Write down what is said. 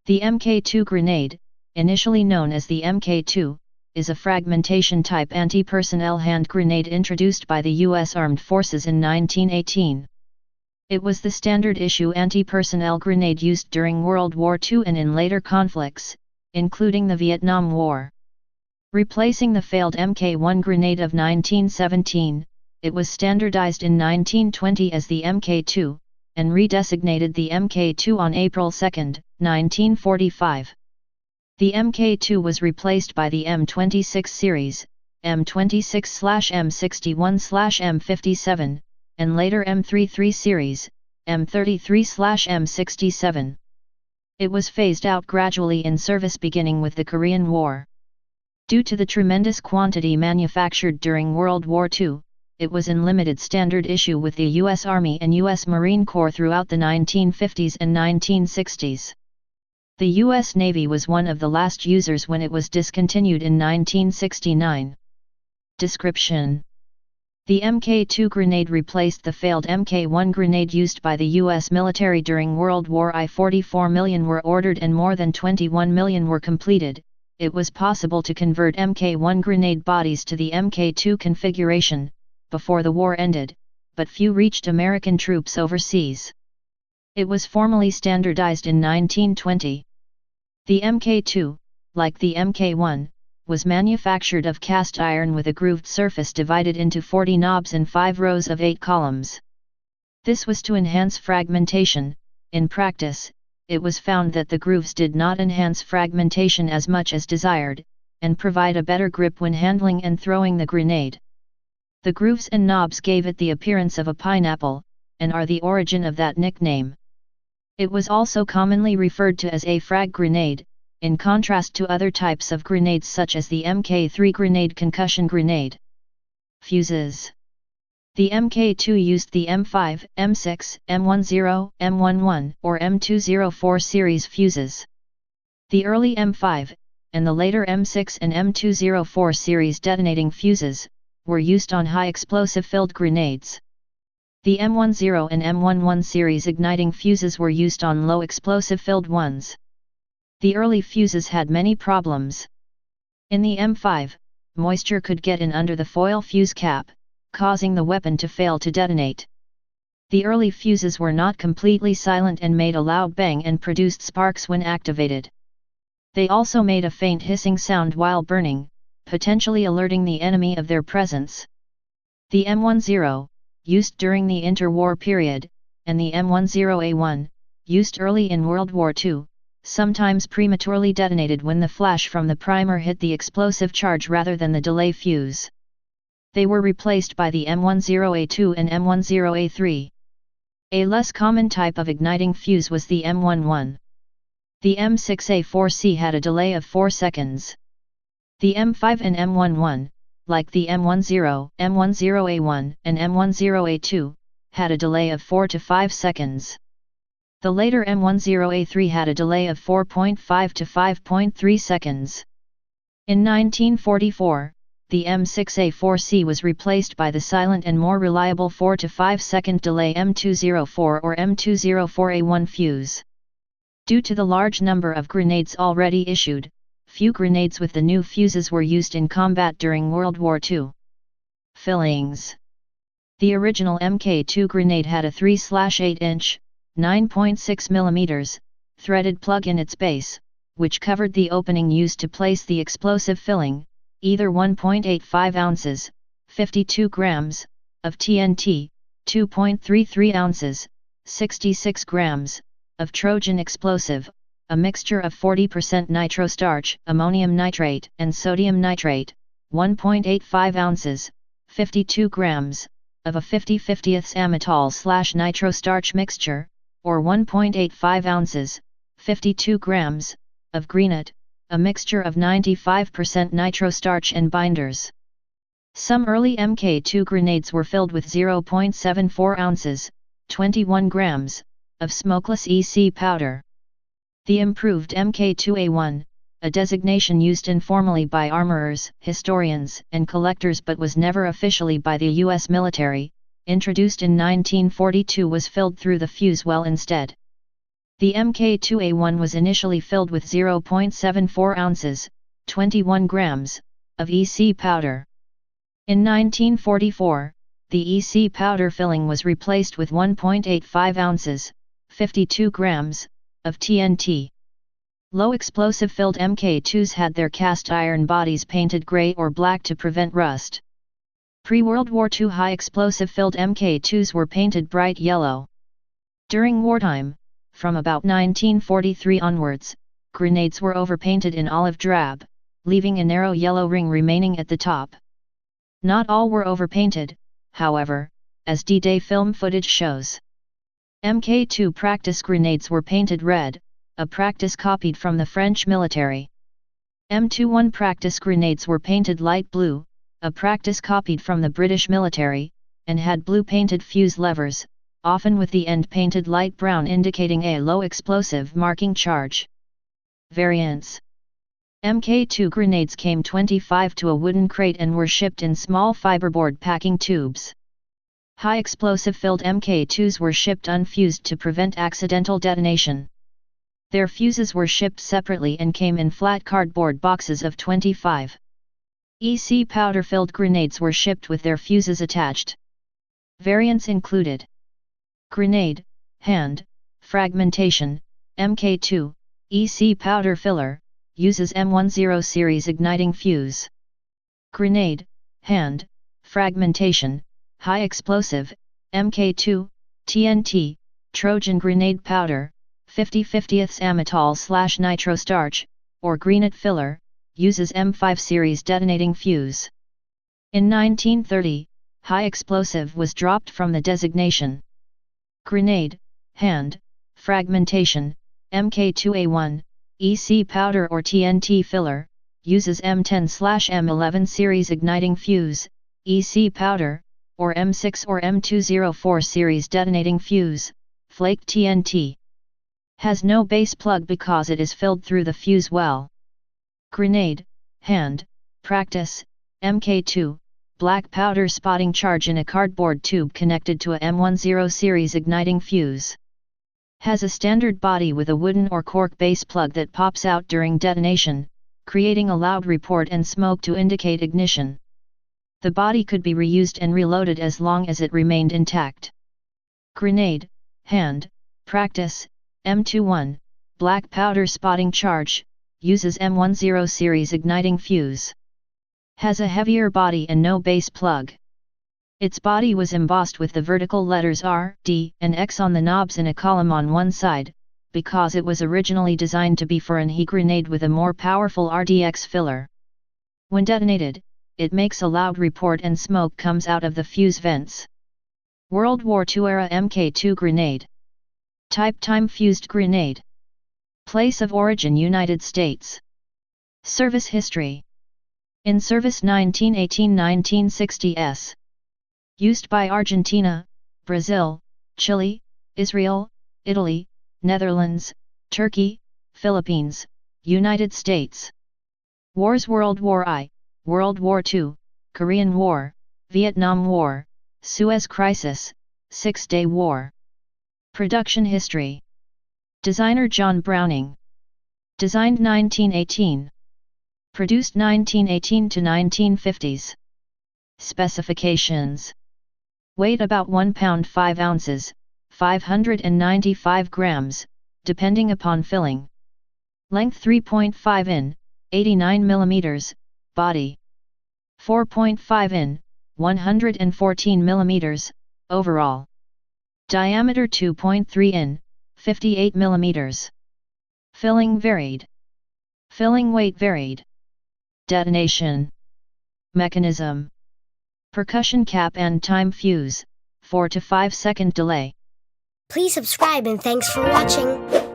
The Mk2 grenade, initially known as the Mk2, is a fragmentation-type anti-personnel hand grenade introduced by the U.S. Armed Forces in 1918. It was the standard-issue anti-personnel grenade used during World War II and in later conflicts, including the Vietnam War. Replacing the failed Mk1 grenade of 1917, it was standardized in 1920 as the Mk2, and redesignated the Mk2 on April 2, 1945. The Mk2 was replaced by the M26 series, M26/M61/M57, and later M33 series, M33/M67. It was phased out gradually in service beginning with the Korean War. Due to the tremendous quantity manufactured during World War II, it was in limited standard issue with the U.S. Army and U.S. Marine Corps throughout the 1950s and 1960s. The U.S. Navy was one of the last users when it was discontinued in 1969. Description: the Mk2 grenade replaced the failed Mk1 grenade used by the U.S. military during World War I. 44 million were ordered and more than 21 million were completed. It was possible to convert Mk1 grenade bodies to the Mk2 configuration before the war ended, but few reached American troops overseas. It was formally standardized in 1920. The Mk2, like the Mk1, was manufactured of cast iron with a grooved surface divided into 40 knobs and 5 rows of 8 columns. This was to enhance fragmentation. In practice, it was found that the grooves did not enhance fragmentation as much as desired, and provide a better grip when handling and throwing the grenade. The grooves and knobs gave it the appearance of a pineapple, and are the origin of that nickname. It was also commonly referred to as a frag grenade, in contrast to other types of grenades such as the Mk3 grenade concussion grenade. Fuses. The Mk2 used the M5, M6, M10, M11, or M204 series fuses. The early M5, and the later M6 and M204 series detonating fuses, were used on high explosive filled grenades. The M10 and M11 series igniting fuses were used on low explosive filled ones. The early fuses had many problems. In the M5, moisture could get in under the foil fuse cap, causing the weapon to fail to detonate. The early fuses were not completely silent and made a loud bang and produced sparks when activated. They also made a faint hissing sound while burning, potentially alerting the enemy of their presence. The M10, used during the interwar period, and the M10A1, used early in World War II, sometimes prematurely detonated when the flash from the primer hit the explosive charge rather than the delay fuse. They were replaced by the M10A2 and M10A3. A less common type of igniting fuse was the M11. The M6A4C had a delay of 4 seconds. The M5 and M11, like the M10, M10A1, and M10A2, had a delay of 4 to 5 seconds. The later M10A3 had a delay of 4.5 to 5.3 seconds. In 1944, the M6A4C was replaced by the silent and more reliable 4 to 5 second delay M204 or M204A1 fuse. Due to the large number of grenades already issued, few grenades with the new fuses were used in combat during World War II. Fillings. The original Mk2 grenade had a 3/8-inch, 9.6 mm, threaded plug in its base, which covered the opening used to place the explosive filling, either 1.85 ounces, 52 grams, of TNT, 2.33 ounces, 66 grams, of Trojan explosive, a mixture of 40% nitrostarch, ammonium nitrate, and sodium nitrate, 1.85 ounces, 52 grams, of a 50/50ths amytal/nitrostarch mixture, or 1.85 ounces, 52 grams, of greenet, a mixture of 95% nitrostarch and binders. Some early Mk2 grenades were filled with 0.74 ounces, 21 grams, of smokeless EC powder. The improved Mk2A1, a designation used informally by armorers, historians, and collectors but was never officially by the U.S. military, introduced in 1942, was filled through the fuse well instead. The Mk2A1 was initially filled with 0.74 ounces, 21 grams, of EC powder. In 1944, the EC powder filling was replaced with 1.85 ounces, 52 grams, of TNT. Low explosive filled Mk2s had their cast iron bodies painted gray or black to prevent rust. Pre-World War II high explosive filled Mk2s were painted bright yellow. During wartime, from about 1943 onwards, grenades were overpainted in olive drab, leaving a narrow yellow ring remaining at the top. Not all were overpainted, however, as D-Day film footage shows. Mk2 practice grenades were painted red, a practice copied from the French military. M21 practice grenades were painted light blue, a practice copied from the British military, and had blue painted fuse levers, often with the end painted light brown indicating a low explosive marking charge. Variants. Mk2 grenades came 25 to a wooden crate and were shipped in small fiberboard packing tubes. High explosive filled Mk2s were shipped unfused to prevent accidental detonation. Their fuses were shipped separately and came in flat cardboard boxes of 25. EC powder-filled grenades were shipped with their fuses attached. Variants included grenade, hand, fragmentation, Mk2, EC powder filler, uses M10 series igniting fuse. Grenade, hand, fragmentation, high explosive, Mk2, TNT, Trojan grenade powder, 50/50ths amatol/nitrostarch, or greenet filler, uses M5 series detonating fuse. In 1930, high explosive was dropped from the designation. Grenade, hand, fragmentation, Mk2A1, EC powder or TNT filler, uses M10/M11 series igniting fuse, EC powder, or M6 or M204 series detonating fuse, flake TNT. Has no base plug because it is filled through the fuse well. Grenade, hand, practice, Mk2, black powder spotting charge in a cardboard tube connected to a M10 series igniting fuse. Has a standard body with a wooden or cork base plug that pops out during detonation, creating a loud report and smoke to indicate ignition. The body could be reused and reloaded as long as it remained intact. Grenade, hand, practice, M21, black powder spotting charge, uses M10 series igniting fuse. Has a heavier body and no base plug. Its body was embossed with the vertical letters R, D, and X on the knobs in a column on one side, because it was originally designed to be for an HE grenade with a more powerful RDX filler. When detonated, it makes a loud report and smoke comes out of the fuse vents. World War II era Mk2 grenade. Type time fused grenade. Place of origin United States. Service history. In service 1918-1960s. Used by Argentina, Brazil, Chile, Israel, Italy, Netherlands, Turkey, Philippines, United States. Wars: World War I, World War II, Korean War, Vietnam War, Suez Crisis, Six-Day War. Production history. Designer John Browning. Designed 1918. Produced 1918 to 1950s. Specifications. Weight about 1 pound 5 ounces, 595 grams, depending upon filling. Length 3.5 in, 89 mm, body. 4.5 in, 114 mm, overall. Diameter 2.3 in, 58 mm. Filling varied. Filling weight varied. Detonation. Mechanism. Percussion cap and time fuse, 4 to 5 second delay. Please subscribe and thanks for watching.